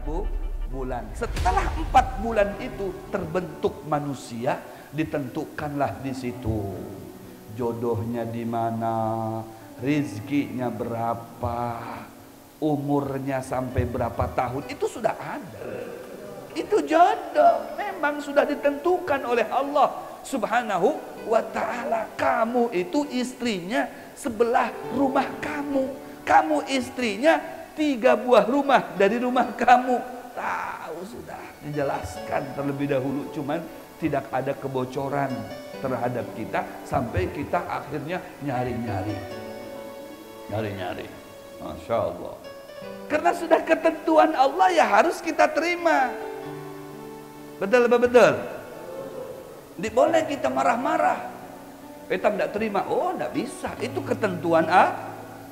bulan. Setelah 4 bulan itu terbentuk manusia, ditentukanlah di situ jodohnya di mana, rizkinya berapa, umurnya sampai berapa tahun, itu sudah ada. Itu jodoh, memang sudah ditentukan oleh Allah Subhanahu wa ta'ala. Kamu itu istrinya sebelah rumah kamu, kamu istrinya 3 buah rumah dari rumah kamu. Tahu sudah, dijelaskan terlebih dahulu, cuman tidak ada kebocoran terhadap kita sampai kita akhirnya nyari-nyari. Masya Allah. Karena sudah ketentuan Allah, ya harus kita terima. Betul apa betul? Tidak boleh kita marah-marah. Kita tidak terima, oh tidak bisa. Itu ketentuan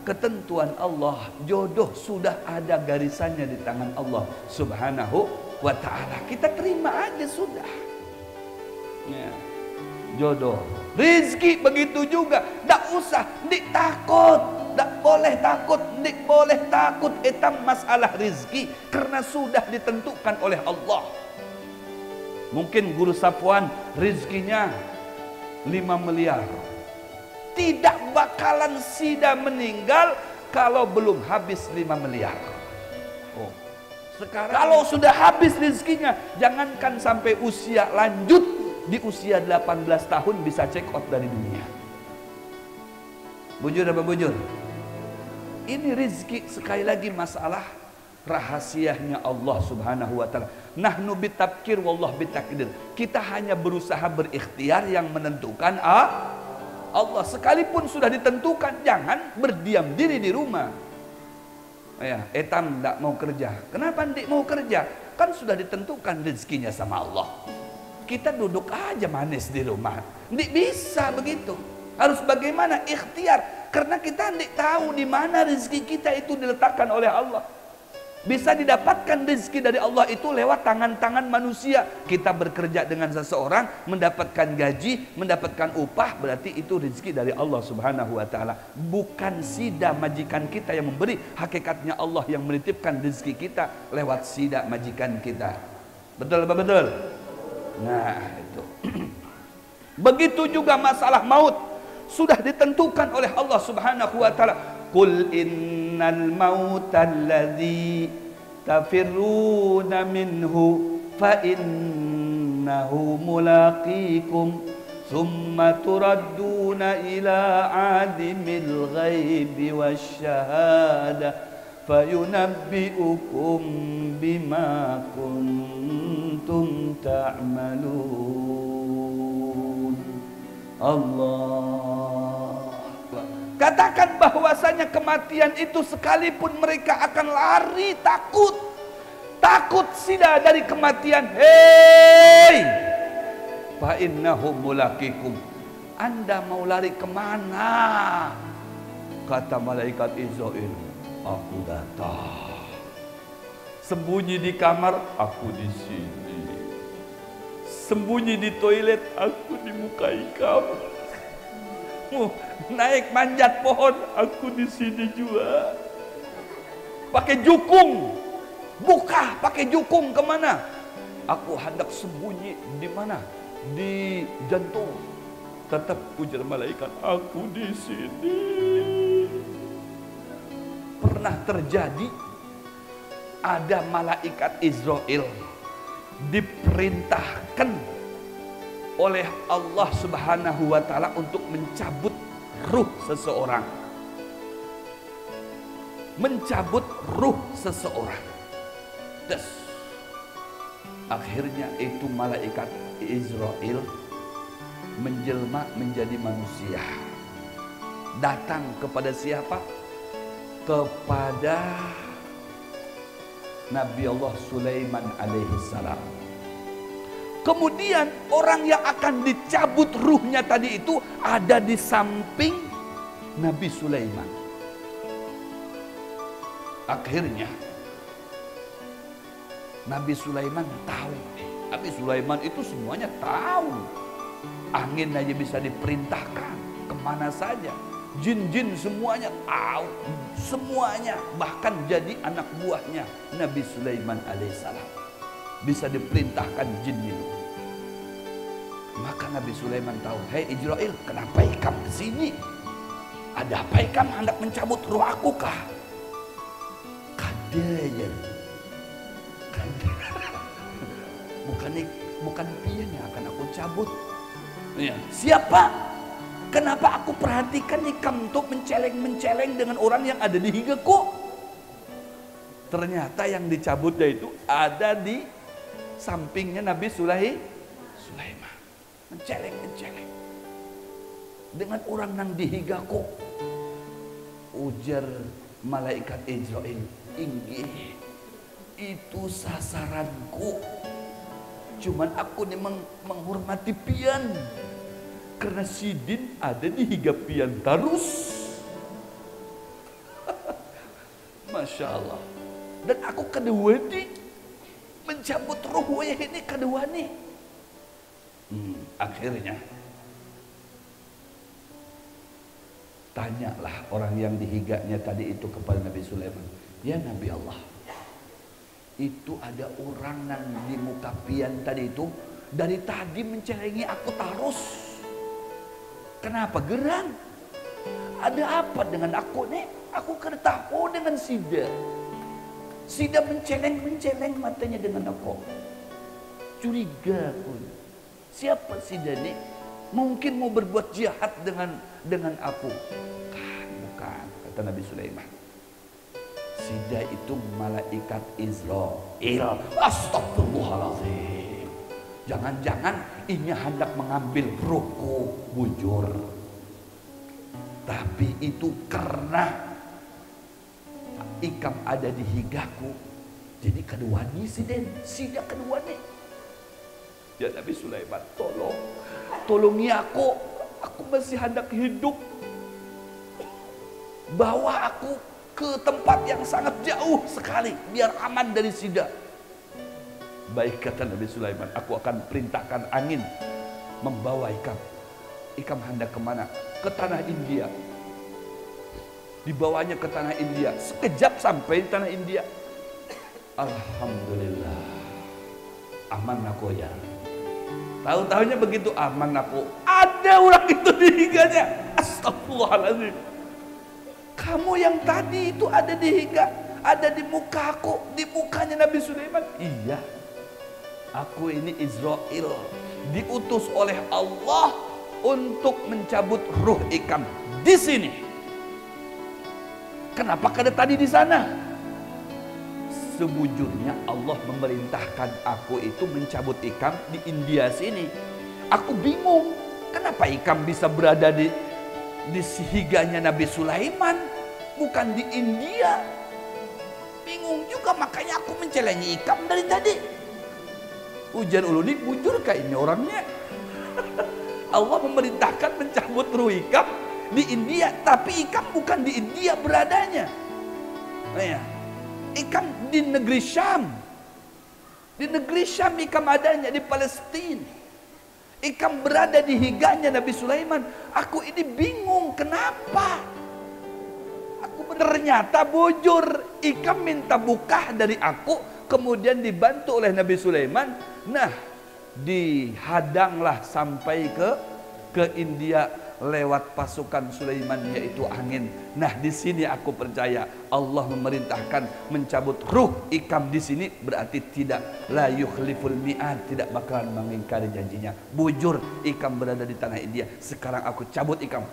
ketentuan Allah. Jodoh sudah ada garisannya di tangan Allah Subhanahu wa ta'ala. Kita terima aja sudah ya. Jodoh, rizki begitu juga. Tak usah takut, tak boleh takut, tak boleh takut etam masalah rizki, karena sudah ditentukan oleh Allah. Mungkin Guru Safwan rizkinya 5 miliar, tidak bakalan Sida meninggal kalau belum habis 5 miliar. Oh, sekarang kalau sudah habis rizkinya, jangankan sampai usia lanjut, di usia 18 tahun bisa check out dari dunia. Bujur apa bujur? Ini rizki sekali lagi masalah rahasianya Allah Subhanahu wa ta'ala. Nahnu bitabkir wallah bitakdir. Kita hanya berusaha berikhtiar, yang menentukan Allah. Sekalipun sudah ditentukan, jangan berdiam diri di rumah. Ya, etam tidak mau kerja. Kenapa tidak mau kerja? Kan sudah ditentukan rezekinya sama Allah. Kita duduk aja manis di rumah. Tidak bisa begitu. Harus bagaimana? Ikhtiar. Karena kita tidak tahu di mana rezeki kita itu diletakkan oleh Allah. Bisa didapatkan rezeki dari Allah itu lewat tangan-tangan manusia. Kita bekerja dengan seseorang, mendapatkan gaji, mendapatkan upah, berarti itu rezeki dari Allah Subhanahu wa ta'ala. Bukan Sida majikan kita yang memberi, hakikatnya Allah yang menitipkan rezeki kita lewat Sida majikan kita. Betul apa betul? Nah itu. Begitu juga masalah maut, sudah ditentukan oleh Allah Subhanahu wa ta'ala. Qul innal mauta alladhi tafirruna minhu fa innahu mulaqikum thumma turadduna ila alimil ghaibi wasyahada fayunabbi'ukum bima kuntum ta'malun. Allah katakan bahwasanya kematian itu sekalipun mereka akan lari, takut Sida dari kematian. Hei, fa innahu mulaqikum, Anda mau lari kemana? Kata malaikat Israil, aku datang. Sembunyi di kamar, aku di sini. Sembunyi di toilet, aku di mukai kamu. Naik manjat pohon, aku di sini juga. Pakai jukung, buka pakai jukung kemana? Aku hendak sembunyi di mana? Di jantung. Tetap ujar malaikat, aku di sini. Pernah terjadi ada malaikat Israel diperintahkan oleh Allah Subhanahu wa ta'ala untuk mencabut ruh seseorang. Mencabut ruh seseorang. Des. Akhirnya itu malaikat Israel menjelma menjadi manusia. Datang kepada siapa? Kepada Nabi Allah Sulaiman alaihissalam. Kemudian orang yang akan dicabut ruhnya tadi itu ada di samping Nabi Sulaiman. Akhirnya Nabi Sulaiman tahu. Nabi Sulaiman itu semuanya tahu. Angin aja bisa diperintahkan kemana saja. Jin-jin semuanya tahu, semuanya, bahkan jadi anak buahnya Nabi Sulaiman alaihissalam. Bisa diperintahkan jin itu. Maka Nabi Sulaiman tahu, hei Ijrail, kenapa ikam kesini? Ada apa ikam hendak mencabut roh aku kah? Kadanya, bukan pian yang akan aku cabut. Ya. Siapa? Kenapa aku perhatikan ikam untuk menceleng dengan orang yang ada di higaku? Ternyata yang dicabutnya itu ada di sampingnya Nabi Sulaiman. Menceleng dengan orang yang di higaku. Ujar malaikat Ijrail, inggih, itu sasaranku. Cuman aku nih menghormati pian. Karena sidin ada di higap pian terus. Masya Allah. Dan aku kedua nih mencabut roh ini kedua nih. Akhirnya tanyalah orang yang dihiganya tadi itu kepada Nabi Sulaiman, ya Nabi Allah, itu ada orang yang di muka pian tadi itu dari tadi mencelengi aku terus. Kenapa geran? Ada apa dengan aku nih? Aku kena tahu dengan Sida. Sida menceleng matanya dengan aku. Curiga pun. Siapa Sida nih? Mungkin mau berbuat jahat dengan aku. Bukan, kata Nabi Sulaiman. Sida itu malaikat Israil. Astagfirullahaladzim. Jangan-jangan ini hendak mengambil ruhku bujur. Tapi itu karena ikam ada di higaku. Jadi kedua nih Sida kedua nih. Ya Nabi Sulaiman, tolongi aku masih hendak hidup. Bawa aku ke tempat yang sangat jauh sekali biar aman dari Sida. Baik, kata Nabi Sulaiman, aku akan perintahkan angin membawa ikam. Ikam hendak kemana? Ke tanah India. Dibawanya ke tanah India. Sekejap sampai di tanah India. Alhamdulillah, aman aku ya. Tahu-tahunya begitu aman aku, ada orang itu di higanya. Astagfirullahaladzim. Kamu yang tadi itu ada di higa, ada di muka aku, di mukanya Nabi Sulaiman. Iya, aku ini Israil, diutus oleh Allah untuk mencabut ruh ikam di sini. Kenapa kada tadi di sana? Sebujurnya Allah memerintahkan aku itu mencabut ikam di India sini. Aku bingung, kenapa ikam bisa berada di higanya Nabi Sulaiman, bukan di India. Bingung juga, makanya aku mencelengi ikam dari tadi. Ujar uluni, bujur kayak ini orangnya. Allah memerintahkan mencabut ruh ikam di India, tapi ikam bukan di India beradanya. Nah, ya. Ikam di negeri Syam. Di negeri Syam ikam adanya, di Palestina. Ikam berada di higanya Nabi Sulaiman. Aku ini bingung, kenapa? Aku ternyata bujur. Ikam minta buka dari aku, kemudian dibantu oleh Nabi Sulaiman. Nah, dihadanglah sampai ke India lewat pasukan Sulaiman, yaitu angin. Nah, di sini aku percaya Allah memerintahkan mencabut ruh ikam di sini, berarti tidak la yukhliful mi'ad, tidak bakalan mengingkari janjinya. Bujur ikam berada di tanah India. Sekarang aku cabut ikam.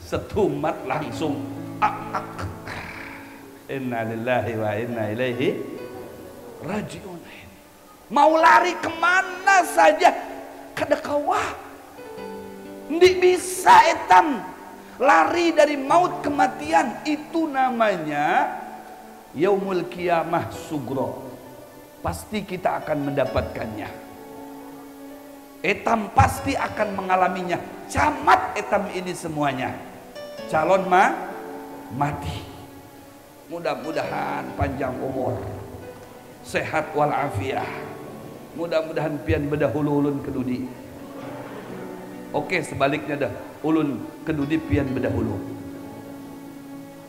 Setumat langsung. Inna lillahi wa inna ilaihi rajiun. Mau lari kemana saja kada kawah, ndik bisa etam lari dari maut kematian. Itu namanya yaumul qiyamah sugro. Pasti kita akan mendapatkannya. Etam pasti akan mengalaminya. Camat etam ini semuanya. Calon mati. Mudah-mudahan panjang umur, sehat walafiat. Mudah-mudahan pian berdahulu ulun ke dunia. Oke, sebaliknya dah, ulun kedudi pian berdahulu.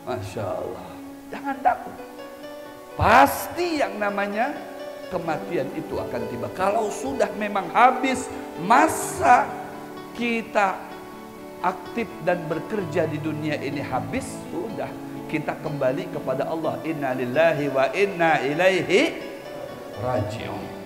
Masya Allah. Jangan takut. Pasti yang namanya kematian itu akan tiba. Kalau sudah memang habis masa kita aktif dan bekerja di dunia ini, habis, sudah kita kembali kepada Allah. Inna lillahi wa inna ilaihi raji'un.